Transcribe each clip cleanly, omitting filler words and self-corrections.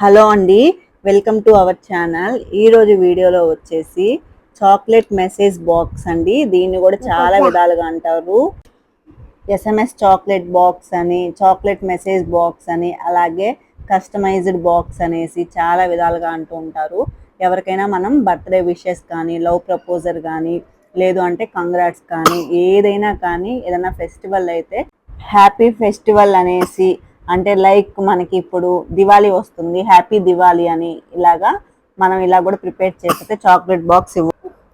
Hello అండి, welcome to our channel. ఈరోజు వీడియోలో వచ్చేసి చాక్లెట్ మెసేజ్ బాక్స్ అండి. దీన్ని కూడా చాలా విధాలుగా అంటారు. ఎస్ఎంఎస్ చాక్లెట్ బాక్స్ అని, చాక్లెట్ మెసేజ్ బాక్స్ అని, అలాగే కస్టమైజ్డ్ బాక్స్ అనేసి చాలా విధాలుగా అంటూ ఉంటారు. ఎవరికైనా మనం బర్త్డే విషెస్ కానీ, లవ్ ప్రపోజల్ కానీ, లేదు అంటే కంగ్రాట్స్ కానీ, ఏదైనా కానీ, ఏదైనా ఫెస్టివల్ అయితే హ్యాపీ ఫెస్టివల్ అనేసి, అంటే లైక్ మనకి ఇప్పుడు దివాళీ వస్తుంది, హ్యాపీ దివాళీ అని ఇలాగా మనం ఇలా కూడా ప్రిపేర్ చేస్తే చాక్లెట్ బాక్స్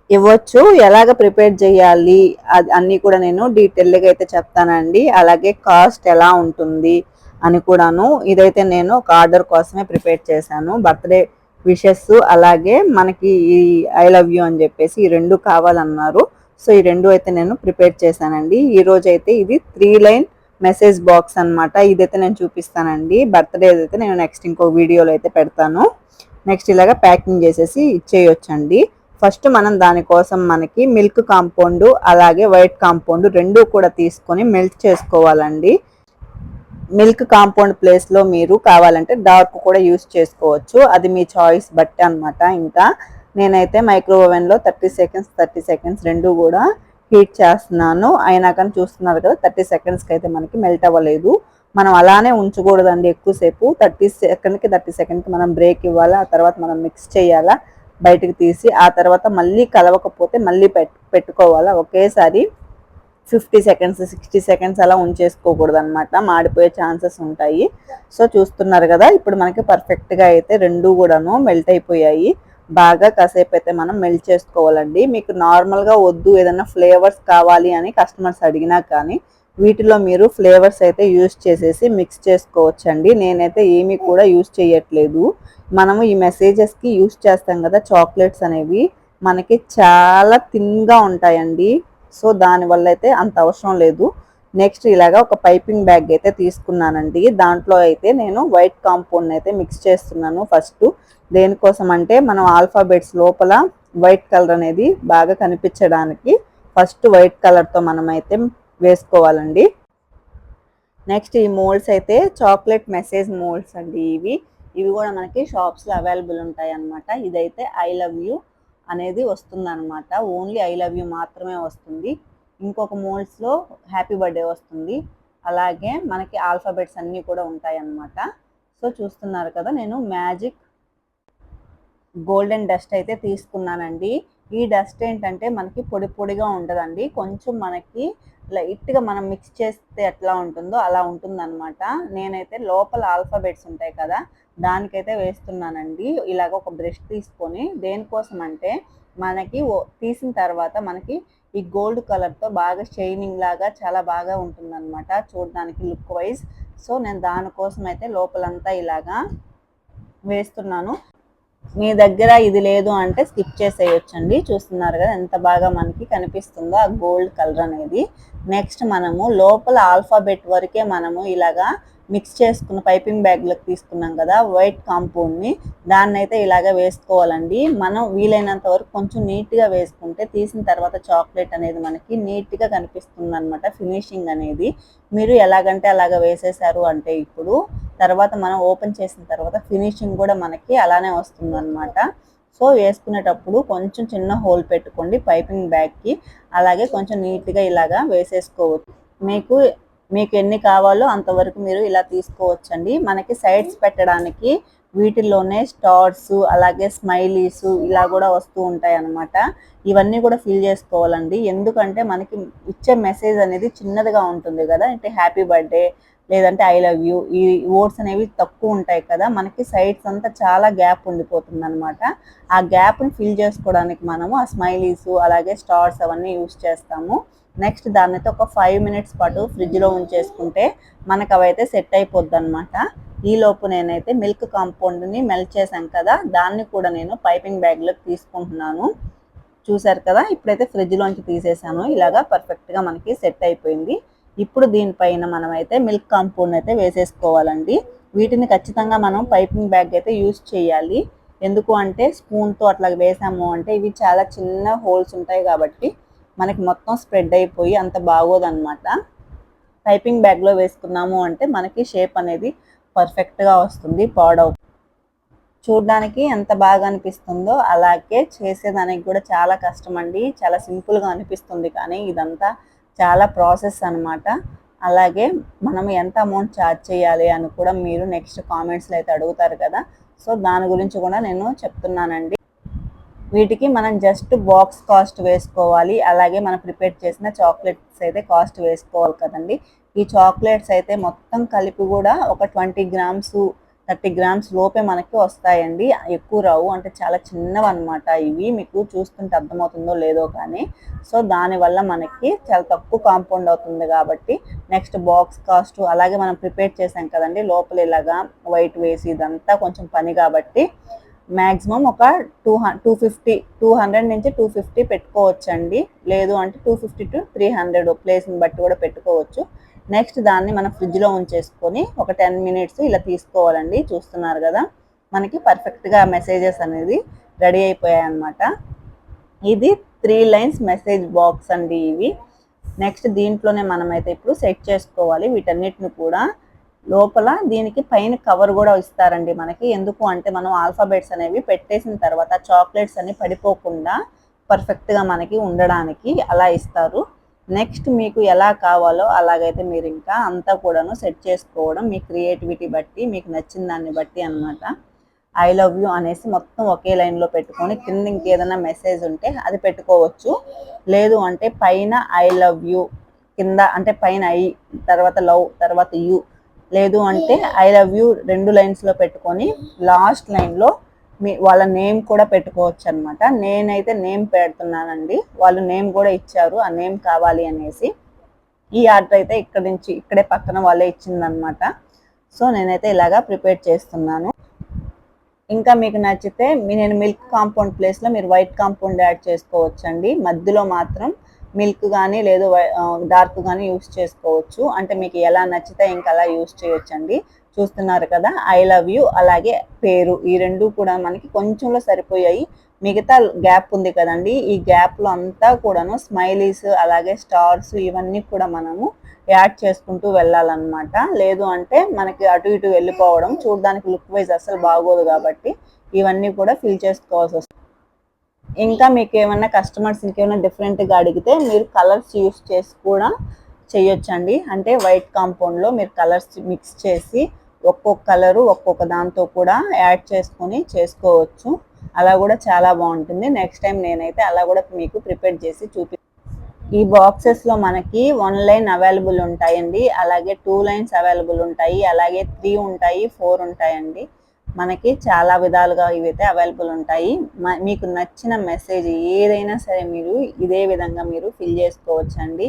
ఇవ్వచ్చు. ఎలాగ ప్రిపేర్ చేయాలి అది అన్నీ కూడా నేను డీటెయిల్గా అయితే చెప్తానండి. అలాగే కాస్ట్ ఎలా ఉంటుంది అని కూడాను. ఇదైతే నేను ఒక ఆర్డర్ కోసమే ప్రిపేర్ చేశాను. బర్త్డే విషెస్ అలాగే మనకి ఈ ఐ లవ్ యూ అని చెప్పేసి ఈ రెండు కావాలన్నారు. సో ఈ రెండు అయితే నేను ప్రిపేర్ చేశానండి. ఈ రోజు అయితే ఇది 3 లైన్ మెసేజ్ బాక్స్ అనమాట. ఇదైతే నేను చూపిస్తానండి. బర్త్డే అయితే నేను నెక్స్ట్ ఇంకో వీడియోలో అయితే పెడతాను. నెక్స్ట్ ఇలాగా ప్యాకింగ్ చేసేసి ఇచ్చేయొచ్చండి. ఫస్ట్ మనం దానికోసం మనకి మిల్క్ కాంపౌండ్ అలాగే వైట్ కాంపౌండ్ రెండు కూడా తీసుకొని మెల్ట్ చేసుకోవాలండి. మిల్క్ కాంపౌండ్ ప్లేస్లో మీరు కావాలంటే డార్క్ కూడా యూస్ చేసుకోవచ్చు, అది మీ చాయిస్ బట్టి అనమాట. ఇంకా నేనైతే మైక్రో ఓవెన్లో 30 సెకండ్స్ రెండు కూడా హీట్ చేస్తున్నాను. అయినా కానీ చూస్తున్నారు కదా 30 సెకండ్స్కి అయితే మనకి మెల్ట్ అవ్వలేదు. మనం అలానే ఉంచకూడదండి ఎక్కువసేపు. 30 సెకండ్కి మనం బ్రేక్ ఇవ్వాలి. ఆ తర్వాత మనం మిక్స్ చేయాలా, బయటకు తీసి ఆ తర్వాత మళ్ళీ కలవకపోతే మళ్ళీ పెట్టుకోవాలా. ఒకేసారి 50 సెకండ్స్ 60 సెకండ్స్ అలా ఉంచేసుకోకూడదు అనమాట, మాడిపోయే ఛాన్సెస్ ఉంటాయి. సో చూస్తున్నారు కదా ఇప్పుడు మనకి పర్ఫెక్ట్గా అయితే రెండు కూడాను మెల్ట్ అయిపోయాయి. బాగా కాసేపు అయితే మనం మెల్ట్ చేసుకోవాలండి. మీకు నార్మల్గా వద్దు, ఏదైనా ఫ్లేవర్స్ కావాలి అని కస్టమర్స్ అడిగినా కానీ వీటిలో మీరు ఫ్లేవర్స్ అయితే యూస్ చేసేసి మిక్స్ చేసుకోవచ్చండి. నేనైతే ఏమీ కూడా యూస్ చేయట్లేదు. మనము ఈ మెసేజెస్కి యూస్ చేస్తాం కదా చాక్లెట్స్ అనేవి, మనకి చాలా థిన్గా ఉంటాయండి. సో దానివల్ల అయితే అంత అవసరం లేదు. నెక్స్ట్ ఇలాగా ఒక పైపింగ్ బ్యాగ్ అయితే తీసుకున్నానండి. దాంట్లో అయితే నేను వైట్ కాంపౌండ్ అయితే మిక్స్ చేస్తున్నాను. ఫస్ట్ దేనికోసం అంటే మనం ఆల్ఫాబెట్స్ లోపల వైట్ కలర్ అనేది బాగా కనిపించడానికి ఫస్ట్ వైట్ కలర్తో మనం అయితే వేసుకోవాలండి. నెక్స్ట్ ఈ మోల్డ్స్ అయితే చాక్లెట్ మెసేజ్ మోల్డ్స్ అండి. ఇవి కూడా మనకి షాప్స్లో అవైలబుల్ ఉంటాయి అన్నమాట. ఇదైతే ఐ లవ్ యూ అనేది వస్తుంది అనమాట. ఓన్లీ ఐ లవ్ యూ మాత్రమే వస్తుంది. ఇంకొక మోల్డ్స్లో హ్యాపీ బర్త్డే వస్తుంది. అలాగే మనకి ఆల్ఫాబెట్స్ అన్నీ కూడా ఉంటాయి అన్నమాట. సో చూస్తున్నారు కదా నేను మ్యాజిక్ గోల్డెన్ డస్ట్ అయితే తీసుకున్నానండి. ఈ డస్ట్ ఏంటంటే మనకి పొడి పొడిగా ఉండదండి, కొంచెం మనకి లైట్గా మనం మిక్స్ చేస్తే ఎట్లా ఉంటుందో అలా ఉంటుందన్నమాట. నేనైతే లోపల ఆల్ఫాబెట్స్ ఉంటాయి కదా దానికైతే వేస్తున్నానండి. ఇలాగ ఒక బ్రష్ తీసుకొని, దేనికోసం అంటే మనకి తీసిన తర్వాత మనకి ఈ గోల్డ్ కలర్తో బాగా షైనింగ్ లాగా చాలా బాగా ఉంటుందన్నమాట చూడడానికి లుక్ వైజ్. సో నేను దానికోసం అయితే లోపలంతా ఇలాగా వేస్తున్నాను. మీ దగ్గర ఇది లేదు అంటే స్కిప్ చేసేయొచ్చండి. చూస్తున్నారు కదా ఎంత బాగా మనకి కనిపిస్తుందో ఆ గోల్డ్ కలర్ అనేది. నెక్స్ట్ మనము లోపల ఆల్ఫాబెట్ వరకే మనము ఇలాగా మిక్స్ చేసుకున్న పైపింగ్ బ్యాగ్లోకి తీసుకున్నాం కదా వైట్ కాంపౌండ్ని, దాన్ని అయితే ఇలాగ వేసుకోవాలండి. మనం వీలైనంత వరకు కొంచెం నీట్గా వేసుకుంటే తీసిన తర్వాత చాక్లెట్ అనేది మనకి నీట్గా కనిపిస్తుంది అనమాట, ఫినిషింగ్ అనేది. మీరు ఎలాగంటే అలాగ వేసేసారు అంటే ఇప్పుడు తర్వాత మనం ఓపెన్ చేసిన తర్వాత ఫినిషింగ్ కూడా మనకి అలానే వస్తుంది అనమాట. సో వేసుకునేటప్పుడు కొంచెం చిన్న హోల్ పెట్టుకోండి పైపింగ్ బ్యాగ్కి. అలాగే కొంచెం నీట్గా ఇలాగా వేసేసుకోవచ్చు. మీకు ఎన్ని కావాలో అంతవరకు మీరు ఇలా తీసుకోవచ్చండి. మనకి సైడ్స్ పెట్టడానికి వీటిల్లోనే స్టార్స్ అలాగే స్మైలీస్ ఇలా కూడా వస్తూ ఉంటాయి అన్నమాట. ఇవన్నీ కూడా ఫిల్ చేసుకోవాలండి. ఎందుకంటే మనకి ఇచ్చే మెసేజ్ అనేది చిన్నదిగా ఉంటుంది కదా, అంటే హ్యాపీ బర్త్డే లేదంటే ఐ లవ్ యూ, ఈ వర్డ్స్ అనేవి తక్కువ ఉంటాయి కదా, మనకి సైడ్స్ అంతా చాలా గ్యాప్ ఉండిపోతుంది అనమాట. ఆ గ్యాప్ని ఫిల్ చేసుకోవడానికి మనము ఆ స్మైలీస్ అలాగే స్టార్స్ అవన్నీ యూస్ చేస్తాము. నెక్స్ట్ దాన్ని అయితే ఒక 5 మినిట్స్ పాటు ఫ్రిడ్జ్లో ఉంచేసుకుంటే మనకు అవైతే సెట్ అయిపోద్ది అనమాట. ఈలోపు నేనైతే మిల్క్ కాంపౌండ్ని మెల్ట్ చేశాను కదా దాన్ని కూడా నేను పైపింగ్ బ్యాగ్లోకి తీసుకుంటున్నాను. చూసారు కదా ఇప్పుడైతే ఫ్రిడ్జ్లోంచి తీసేసాను. ఇలాగా పర్ఫెక్ట్గా మనకి సెట్ అయిపోయింది. ఇప్పుడు దీనిపైన మనం అయితే మిల్క్ కాంపౌండ్ అయితే వేసేసుకోవాలండి. వీటిని ఖచ్చితంగా మనం పైపింగ్ బ్యాగ్ అయితే యూస్ చేయాలి. ఎందుకు అంటే స్పూన్తో అట్లా వేసాము అంటే ఇవి చాలా చిన్న హోల్స్ ఉంటాయి కాబట్టి మనకి మొత్తం స్ప్రెడ్ అయిపోయి అంత బాగోదన్నమాట. పైపింగ్ బ్యాగ్లో వేసుకున్నాము అంటే మనకి షేప్ అనేది పర్ఫెక్ట్గా వస్తుంది, పాడవు. చూడడానికి ఎంత బాగా అనిపిస్తుందో అలాగే చేసేదానికి కూడా చాలా కష్టం అండి. చాలా సింపుల్గా అనిపిస్తుంది కానీ ఇదంతా చాలా ప్రాసెస్ అనమాట. అలాగే మనం ఎంత అమౌంట్ ఛార్జ్ చేయాలి అని కూడా మీరు నెక్స్ట్ కామెంట్స్లో అయితే అడుగుతారు కదా. సో దాని గురించి కూడా నేను చెప్తున్నానండి. వీటికి మనం జస్ట్ బాక్స్ కాస్ట్ వేసుకోవాలి. అలాగే మనం ప్రిపేర్ చేసిన చాక్లెట్స్ అయితే కాస్ట్ వేసుకోవాలి కదండి. ఈ చాక్లెట్స్ అయితే మొత్తం కలిపి కూడా ఒక 20 గ్రామ్స్ 30 గ్రామ్స్ లోపే మనకి వస్తాయండి. ఎక్కువ రావు, అంటే చాలా చిన్నవి అనమాట ఇవి. మీకు చూస్తుంటే అర్థమవుతుందో లేదో కానీ. సో దానివల్ల మనకి చాలా తక్కువ కాంపౌండ్ అవుతుంది కాబట్టి నెక్స్ట్ బాక్స్ కాస్ట్, అలాగే మనం ప్రిపేర్ చేసాం కదండి లోపల ఇలాగా వైట్ వేసి, ఇదంతా కొంచెం పని కాబట్టి మ్యాక్సిమం ఒక 200 నుంచి 250 పెట్టుకోవచ్చండి. లేదు అంటే 250 to 300 ప్లేస్ని బట్టి కూడా పెట్టుకోవచ్చు. నెక్స్ట్ దాన్ని మనం ఫ్రిడ్జ్లో ఉంచేసుకొని ఒక 10 మినిట్స్ ఇలా తీసుకోవాలండి. చూస్తున్నారు కదా, మనకి పర్ఫెక్ట్గా మెసేజెస్ అనేది రెడీ అయిపోయాయి అన్నమాట. ఇది 3 లైన్స్ మెసేజ్ బాక్స్ అండి ఇవి. నెక్స్ట్ దీంట్లోనే మనమైతే ఇప్పుడు సెట్ చేసుకోవాలి వీటన్నిటిని కూడా. లోపల దీనికి పైన కవర్ కూడా ఇస్తారండి మనకి. ఎందుకు అంటే మనం ఆల్ఫాబెట్స్ అనేవి పెట్టేసిన తర్వాత చాక్లెట్స్ అన్ని పడిపోకుండా పర్ఫెక్ట్గా మనకి ఉండడానికి అలా ఇస్తారు. నెక్స్ట్ మీకు ఎలా కావాలో అలాగైతే మీరు ఇంకా అంతా కూడాను సెట్ చేసుకోవడం మీ క్రియేటివిటీ బట్టి, మీకు నచ్చిన దాన్ని బట్టి అనమాట. ఐ లవ్ యూ అనేసి మొత్తం ఒకే లైన్లో పెట్టుకొని కింద ఇంకేదైనా మెసేజ్ ఉంటే అది పెట్టుకోవచ్చు. లేదు అంటే పైన ఐ లవ్ యూ, కింద అంటే పైన ఐ, తర్వాత లవ్, తర్వాత యూ, లేదు అంటే ఐ లవ్ యూ 2 లైన్స్లో పెట్టుకొని లాస్ట్ లైన్లో వాళ్ళ నేమ్ కూడా పెట్టుకోవచ్చు అనమాట. నేనైతే నేమ్ పెడుతున్నానండి, వాళ్ళు నేమ్ కూడా ఇచ్చారు, ఆ నేమ్ కావాలి అనేసి. ఈ ఆర్డర్ అయితే ఇక్కడే పక్కన వాళ్ళే ఇచ్చిందనమాట. సో నేనైతే ఇలాగా ప్రిపేర్ చేస్తున్నాను. ఇంకా మీకు నచ్చితే నేను మిల్క్ కాంపౌండ్ ప్లేస్లో మీరు వైట్ కాంపౌండ్ యాడ్ చేసుకోవచ్చండి. మధ్యలో మాత్రం మిల్క్ కానీ లేదు డార్క్ కానీ యూస్ చేసుకోవచ్చు. అంటే మీకు ఎలా నచ్చితే ఇంకా అలా యూస్ చేయొచ్చండి. చూస్తున్నారు కదా, ఐ లవ్ యూ అలాగే పేరు, ఈ రెండు కూడా మనకి కొంచెంలో సరిపోయాయి. మిగతా గ్యాప్ ఉంది కదండి, ఈ గ్యాప్లో అంతా కూడాను స్మైలీస్ అలాగే స్టార్స్ ఇవన్నీ కూడా మనము యాడ్ చేసుకుంటూ వెళ్ళాలన్నమాట. లేదు అంటే మనకి అటు ఇటు వెళ్ళిపోవడం చూడడానికి లుక్ వైజ్ అసలు బాగోదు కాబట్టి ఇవన్నీ కూడా ఫిల్ చేసుకోవాల్సి వస్తుంది. ఇంకా మీకు ఏమైనా కస్టమర్స్ ఇంకేమైనా డిఫరెంట్గా అడిగితే మీరు కలర్స్ యూస్ చేసి కూడా చేయొచ్చండి. అంటే వైట్ కాంపౌండ్లో మీరు కలర్స్ మిక్స్ చేసి ఒక్కొక్క కలరు ఒక్కొక్క దాంతో కూడా యాడ్ చేసుకొని చేసుకోవచ్చు. అలా కూడా చాలా బాగుంటుంది. నెక్స్ట్ టైం నేనైతే అలా కూడా మీకు ప్రిపేర్ చేసి ఈ బాక్సెస్లో మనకి 1 లైన్ అవైలబుల్ ఉంటాయండి, అలాగే 2 లైన్స్ అవైలబుల్ ఉంటాయి, అలాగే 3 ఉంటాయి, 4 ఉంటాయండి. మనకి చాలా విధాలుగా ఇవైతే అవైలబుల్ ఉంటాయి. మీకు నచ్చిన మెసేజ్ ఏదైనా సరే మీరు ఇదే విధంగా మీరు ఫిల్ చేసుకోవచ్చండి.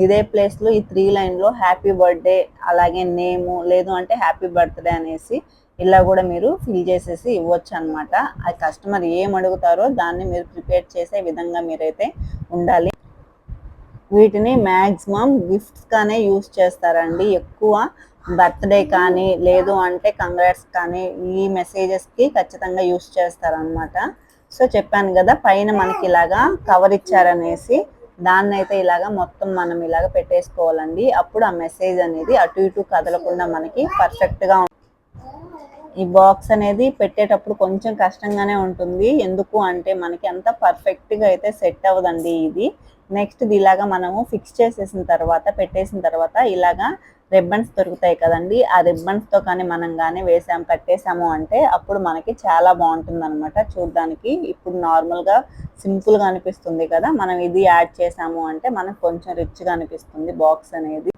ఇదే ప్లేస్లో ఈ 3 లైన్లో హ్యాపీ బర్త్డే అలాగే నేము, లేదు అంటే హ్యాపీ బర్త్డే అనేసి ఇలా కూడా మీరు ఫిల్ చేసేసి ఇవ్వచ్చు అనమాట. ఆ కస్టమర్ ఏం అడుగుతారో దాన్ని మీరు ప్రిపేర్ చేసే విధంగా మీరైతే ఉండాలి. వీటిని మ్యాక్సిమం గిఫ్ట్స్గానే యూస్ చేస్తారండి. ఎక్కువ బర్త్డే కానీ లేదు అంటే కంగ్రాట్స్ కానీ ఈ మెసేజెస్కి ఖచ్చితంగా యూస్ చేస్తారనమాట. సో చెప్పాను కదా, పైన మనకి ఇలాగా కవర్ ఇచ్చారనేసి దాన్ని అయితే ఇలాగా మొత్తం మనం ఇలాగ పెట్టేసుకోవాలండి. అప్పుడు ఆ మెసేజ్ అనేది అటు ఇటు కదలకుండా మనకి పర్ఫెక్ట్గా ఈ బాక్స్ అనేది పెట్టేటప్పుడు కొంచెం కష్టంగానే ఉంటుంది. ఎందుకు అంటే మనకి అంత పర్ఫెక్ట్గా అయితే సెట్ అవ్వదండి ఇది. నెక్స్ట్ ఇది ఇలాగా మనము ఫిక్స్ చేసేసిన తర్వాత పెట్టేసిన తర్వాత ఇలాగా రిబ్బన్స్ దొరుకుతాయి కదండి, ఆ రిబ్బన్స్తో కానీ మనం కానీ కట్టేసాము అంటే అప్పుడు మనకి చాలా బాగుంటుంది అనమాట చూడడానికి. ఇప్పుడు నార్మల్గా సింపుల్గా అనిపిస్తుంది కదా, మనం ఇది యాడ్ చేసాము అంటే మనకు కొంచెం రిచ్గా అనిపిస్తుంది బాక్స్ అనేది.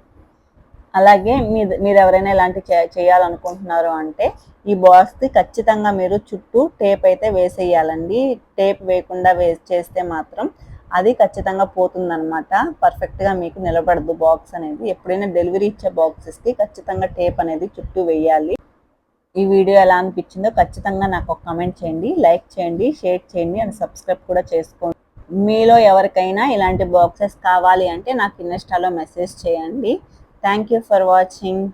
అలాగే మీరు ఎవరైనా ఇలాంటి చేయాలనుకుంటున్నారు అంటే ఈ బాక్స్కి ఖచ్చితంగా మీరు చుట్టూ టేప్ అయితే వేసేయాలండి. టేప్ వేయకుండా చేస్తే మాత్రం అది ఖచ్చితంగా పోతుందన్నమాట, పర్ఫెక్ట్గా మీకు నిలబడదు బాక్స్ అనేది. ఎప్పుడైనా డెలివరీ ఇచ్చే బాక్సెస్కి ఖచ్చితంగా టేప్ అనేది చుట్టూ వేయాలి. ఈ వీడియో ఎలా అనిపించిందో ఖచ్చితంగా నాకు ఒక కామెంట్ చేయండి, లైక్ చేయండి, షేర్ చేయండి అండ్ సబ్స్క్రైబ్ కూడా చేసుకోండి. మీలో ఎవరికైనా ఇలాంటి బాక్సెస్ కావాలి అంటే నాకు ఇన్స్టాలో మెసేజ్ చేయండి. Thank you for watching.